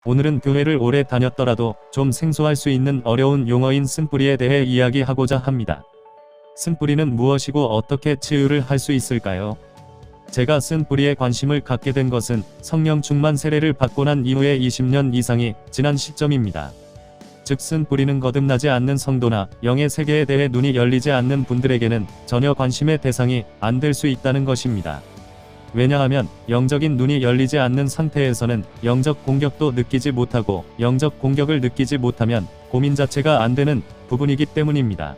오늘은 교회를 오래 다녔더라도 좀 생소할 수 있는 어려운 용어인 쓴뿌리에 대해 이야기하고자 합니다. 쓴뿌리는 무엇이고 어떻게 치유를 할 수 있을까요? 제가 쓴뿌리에 관심을 갖게 된 것은 성령 충만 세례를 받고 난 이후에 20년 이상이 지난 시점입니다. 즉 쓴뿌리는 거듭나지 않는 성도나 영의 세계에 대해 눈이 열리지 않는 분들에게는 전혀 관심의 대상이 안 될 수 있다는 것입니다. 왜냐하면 영적인 눈이 열리지 않는 상태에서는 영적 공격도 느끼지 못하고 영적 공격을 느끼지 못하면 고민 자체가 안 되는 부분이기 때문입니다.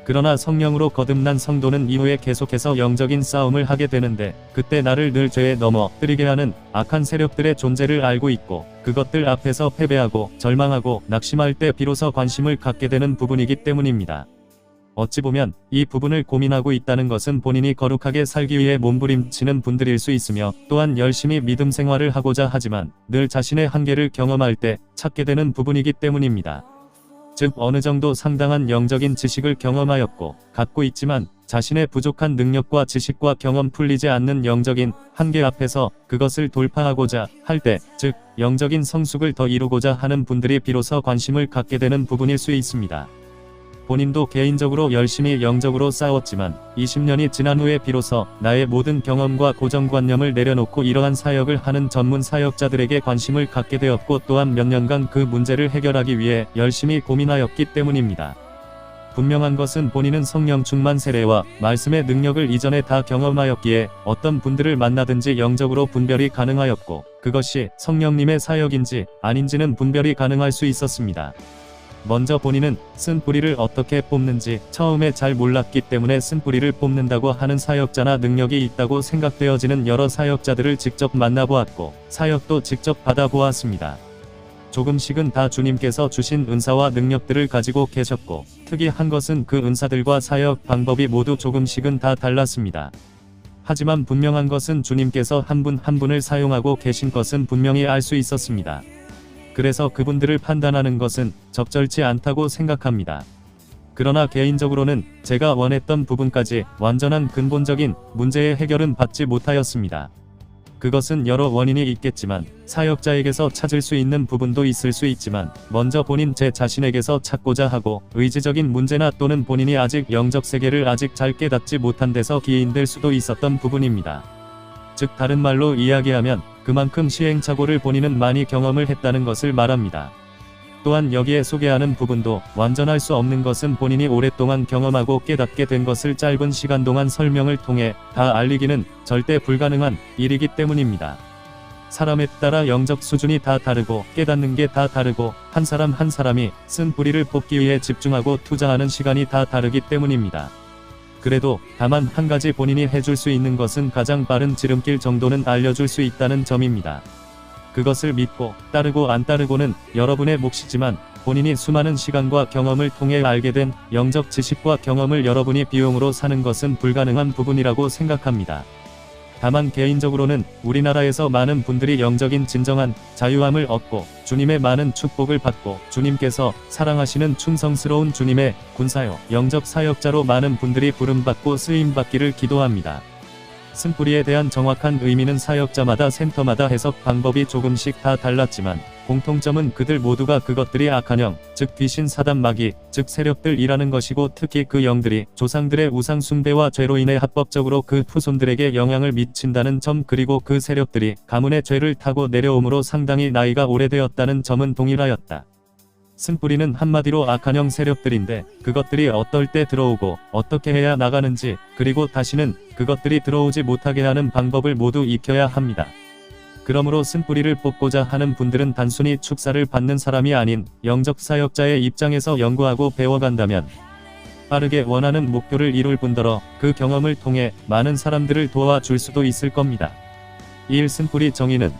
그러나 성령으로 거듭난 성도는 이후에 계속해서 영적인 싸움을 하게 되는데 그때 나를 늘 죄에 넘어뜨리게 하는 악한 세력들의 존재를 알고 있고 그것들 앞에서 패배하고 절망하고 낙심할 때 비로소 관심을 갖게 되는 부분이기 때문입니다. 어찌 보면 이 부분을 고민하고 있다는 것은 본인이 거룩하게 살기 위해 몸부림치는 분들일 수 있으며 또한 열심히 믿음 생활을 하고자 하지만 늘 자신의 한계를 경험할 때 찾게 되는 부분이기 때문입니다. 즉 어느 정도 상당한 영적인 지식을 경험하였고 갖고 있지만 자신의 부족한 능력과 지식과 경험 풀리지 않는 영적인 한계 앞에서 그것을 돌파하고자 할 때, 즉 영적인 성숙을 더 이루고자 하는 분들이 비로소 관심을 갖게 되는 부분일 수 있습니다. 본인도 개인적으로 열심히 영적으로 싸웠지만 20년이 지난 후에 비로소 나의 모든 경험과 고정관념을 내려놓고 이러한 사역을 하는 전문 사역자들에게 관심을 갖게 되었고 또한 몇 년간 그 문제를 해결하기 위해 열심히 고민하였기 때문입니다. 분명한 것은 본인은 성령 충만 세례와 말씀의 능력을 이전에 다 경험하였기에 어떤 분들을 만나든지 영적으로 분별이 가능하였고 그것이 성령님의 사역인지 아닌지는 분별이 가능할 수 있었습니다. 먼저 본인은 쓴뿌리를 어떻게 뽑는지 처음에 잘 몰랐기 때문에 쓴뿌리를 뽑는다고 하는 사역자나 능력이 있다고 생각되어지는 여러 사역자들을 직접 만나보았고 사역도 직접 받아보았습니다. 조금씩은 다 주님께서 주신 은사와 능력들을 가지고 계셨고 특이한 것은 그 은사들과 사역 방법이 모두 조금씩은 다 달랐습니다. 하지만 분명한 것은 주님께서 한 분 한 분을 사용하고 계신 것은 분명히 알 수 있었습니다. 그래서 그분들을 판단하는 것은 적절치 않다고 생각합니다. 그러나 개인적으로는 제가 원했던 부분까지 완전한 근본적인 문제의 해결은 받지 못하였습니다. 그것은 여러 원인이 있겠지만 사역자에게서 찾을 수 있는 부분도 있을 수 있지만 먼저 본인 제 자신에게서 찾고자 하고 의지적인 문제나 또는 본인이 아직 영적 세계를 아직 잘 깨닫지 못한 데서 기인될 수도 있었던 부분입니다. 즉 다른 말로 이야기하면 그만큼 시행착오를 본인은 많이 경험을 했다는 것을 말합니다. 또한 여기에 소개하는 부분도 완전할 수 없는 것은 본인이 오랫동안 경험하고 깨닫게 된 것을 짧은 시간 동안 설명을 통해 다 알리기는 절대 불가능한 일이기 때문입니다. 사람에 따라 영적 수준이 다 다르고 깨닫는 게 다 다르고 한 사람 한 사람이 쓴뿌리를 뽑기 위해 집중하고 투자하는 시간이 다 다르기 때문입니다. 그래도 다만 한 가지 본인이 해줄 수 있는 것은 가장 빠른 지름길 정도는 알려줄 수 있다는 점입니다. 그것을 믿고 따르고 안 따르고는 여러분의 몫이지만 본인이 수많은 시간과 경험을 통해 알게 된 영적 지식과 경험을 여러분이 비용으로 사는 것은 불가능한 부분이라고 생각합니다. 다만 개인적으로는 우리나라에서 많은 분들이 영적인 진정한 자유함을 얻고 주님의 많은 축복을 받고 주님께서 사랑하시는 충성스러운 주님의 군사요 영적 사역자로 많은 분들이 부름받고 쓰임받기를 기도합니다. 쓴뿌리에 대한 정확한 의미는 사역자마다 센터마다 해석 방법이 조금씩 다 달랐지만 공통점은 그들 모두가 그것들이 악한 영, 즉 귀신 사단 마귀, 즉 세력들이라는 것이고 특히 그 영들이 조상들의 우상 숭배와 죄로 인해 합법적으로 그 후손들에게 영향을 미친다는 점 그리고 그 세력들이 가문의 죄를 타고 내려오므로 상당히 나이가 오래되었다는 점은 동일하였다. 쓴뿌리는 한마디로 악한 영 세력들인데 그것들이 어떨 때 들어오고 어떻게 해야 나가는지 그리고 다시는 그것들이 들어오지 못하게 하는 방법을 모두 익혀야 합니다. 그러므로 쓴뿌리를 뽑고자 하는 분들은 단순히 축사를 받는 사람이 아닌 영적 사역자의 입장에서 연구하고 배워간다면 빠르게 원하는 목표를 이룰 뿐더러 그 경험을 통해 많은 사람들을 도와줄 수도 있을 겁니다. 1. 쓴뿌리 정의는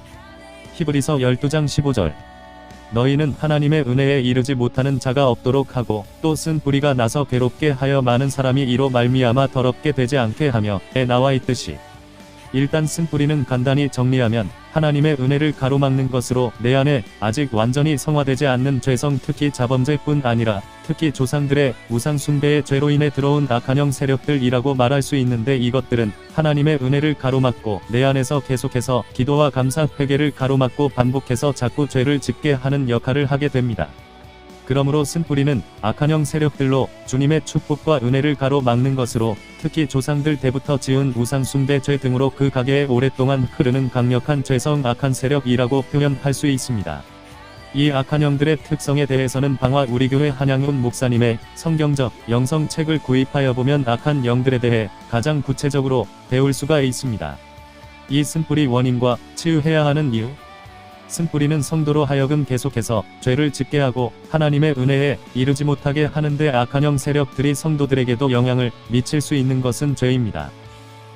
히브리서 12장 15절 너희는 하나님의 은혜에 이르지 못하는 자가 없도록 하고 또 쓴뿌리가 나서 괴롭게 하여 많은 사람이 이로 말미암아 더럽게 되지 않게 하며에 나와 있듯이 일단 쓴뿌리는 간단히 정리하면 하나님의 은혜를 가로막는 것으로 내 안에 아직 완전히 성화되지 않는 죄성, 특히 자범죄뿐 아니라 특히 조상들의 우상 숭배의 죄로 인해 들어온 악한형 세력들이라고 말할 수 있는데, 이것들은 하나님의 은혜를 가로막고 내 안에서 계속해서 기도와 감사, 회개를 가로막고 반복해서 자꾸 죄를 짓게 하는 역할을 하게 됩니다. 그러므로 쓴뿌리는 악한형 세력들로 주님의 축복과 은혜를 가로막는 것으로, 특히 조상들 때부터 지은 우상 숭배 죄 등으로 그 가게에 오랫동안 흐르는 강력한 죄성, 악한 세력이라고 표현할 수 있습니다. 이 악한형들의 특성에 대해서는 방화 우리교회 한양훈 목사님의 성경적 영성책을 구입하여 보면 악한 영들에 대해 가장 구체적으로 배울 수가 있습니다. 이 쓴뿌리 원인과 치유해야 하는 이유. 쓴뿌리는 성도로 하여금 계속해서 죄를 짓게 하고 하나님의 은혜에 이르지 못하게 하는데, 악한형 세력들이 성도들에게도 영향을 미칠 수 있는 것은 죄입니다.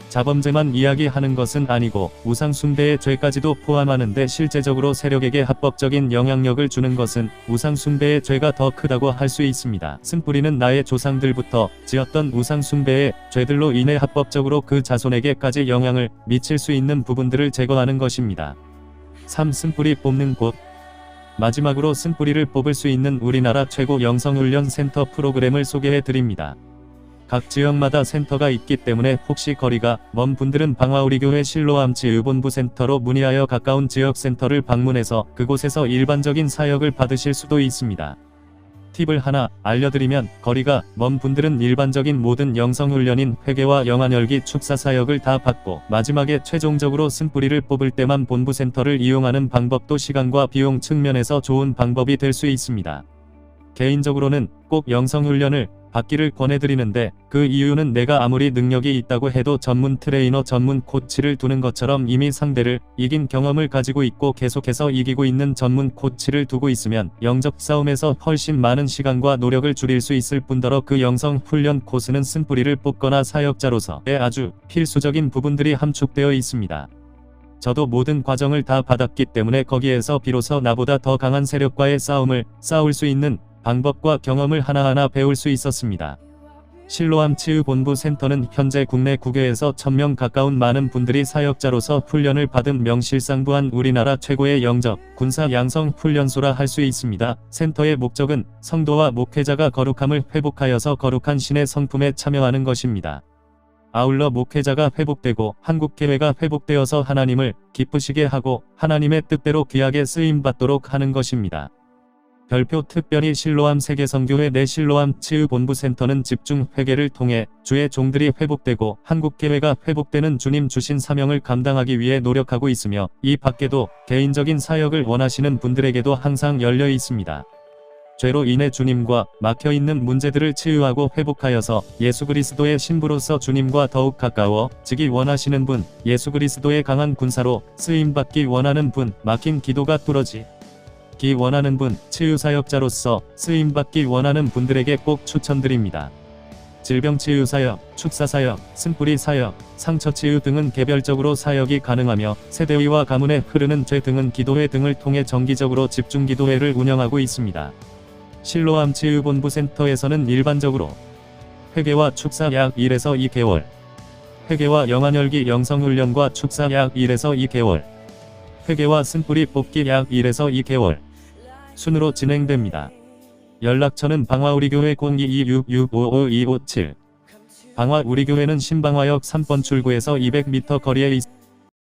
자범죄만 이야기하는 것은 아니고 우상 숭배의 죄까지도 포함하는데, 실제적으로 세력에게 합법적인 영향력을 주는 것은 우상 숭배의 죄가 더 크다고 할 수 있습니다. 쓴뿌리는 나의 조상들부터 지었던 우상 숭배의 죄들로 인해 합법적으로 그 자손에게까지 영향을 미칠 수 있는 부분들을 제거하는 것입니다. 3. 쓴뿌리 뽑는 곳. 마지막으로 쓴뿌리를 뽑을 수 있는 우리나라 최고 영성훈련 센터 프로그램을 소개해 드립니다. 각 지역마다 센터가 있기 때문에 혹시 거리가 먼 분들은 방화우리교회 실로암치유본부 센터로 문의하여 가까운 지역 센터를 방문해서 그곳에서 일반적인 사역을 받으실 수도 있습니다. 팁을 하나 알려드리면, 거리가 먼 분들은 일반적인 모든 영성훈련인 회개와 영안열기 축사 사역을 다 받고 마지막에 최종적으로 쓴뿌리를 뽑을 때만 본부센터를 이용하는 방법도 시간과 비용 측면에서 좋은 방법이 될 수 있습니다. 개인적으로는 꼭 영성훈련을 받기를 권해드리는데, 그 이유는 내가 아무리 능력이 있다고 해도 전문 트레이너, 전문 코치를 두는 것처럼 이미 상대를 이긴 경험을 가지고 있고 계속해서 이기고 있는 전문 코치를 두고 있으면 영접 싸움에서 훨씬 많은 시간과 노력을 줄일 수 있을 뿐더러 그 영성훈련 코스는 쓴뿌리를 뽑거나 사역자로서의 아주 필수적인 부분들이 함축되어 있습니다. 저도 모든 과정을 다 받았기 때문에 거기에서 비로소 나보다 더 강한 세력과의 싸움을 싸울 수 있는 방법과 경험을 하나하나 배울 수 있었습니다. 실로암 치유본부 센터는 현재 국내 9개에서 1000명 가까운 많은 분들이 사역자로서 훈련을 받은 명실상부한 우리나라 최고의 영접, 군사 양성 훈련소라 할 수 있습니다. 센터의 목적은 성도와 목회자가 거룩함을 회복하여서 거룩한 신의 성품에 참여하는 것입니다. 아울러 목회자가 회복되고 한국교회가 회복되어서 하나님을 기쁘시게 하고 하나님의 뜻대로 귀하게 쓰임받도록 하는 것입니다. 별표 특별히 실로암 세계선교회 내 실로암 치유본부센터는 집중 회개를 통해 주의 종들이 회복되고 한국교회가 회복되는 주님 주신 사명을 감당하기 위해 노력하고 있으며, 이 밖에도 개인적인 사역을 원하시는 분들에게도 항상 열려 있습니다. 죄로 인해 주님과 막혀있는 문제들을 치유하고 회복하여서 예수 그리스도의 신부로서 주님과 더욱 가까워지기 원하시는 분, 예수 그리스도의 강한 군사로 쓰임받기 원하는 분, 막힌 기도가 뚫어지기 원하는 분, 치유사역자로서 쓰임받기 원하는 분들에게 꼭 추천드립니다. 질병치유사역, 축사사역, 쓴뿌리 사역, 상처치유 등은 개별적으로 사역이 가능하며, 세대위와 가문에 흐르는 죄 등은 기도회 등을 통해 정기적으로 집중기도회를 운영하고 있습니다. 실로암 치유본부센터에서는 일반적으로 회개와 축사 약 1에서 2개월, 회개와 영안열기 영성훈련과 축사 약 1에서 2개월, 회개와 쓴뿌리 뽑기 약 1에서 2개월 순으로 진행됩니다. 연락처는 방화우리교회 0226655257. 방화우리교회는 신방화역 3번 출구에서 200m 거리에 있습니다.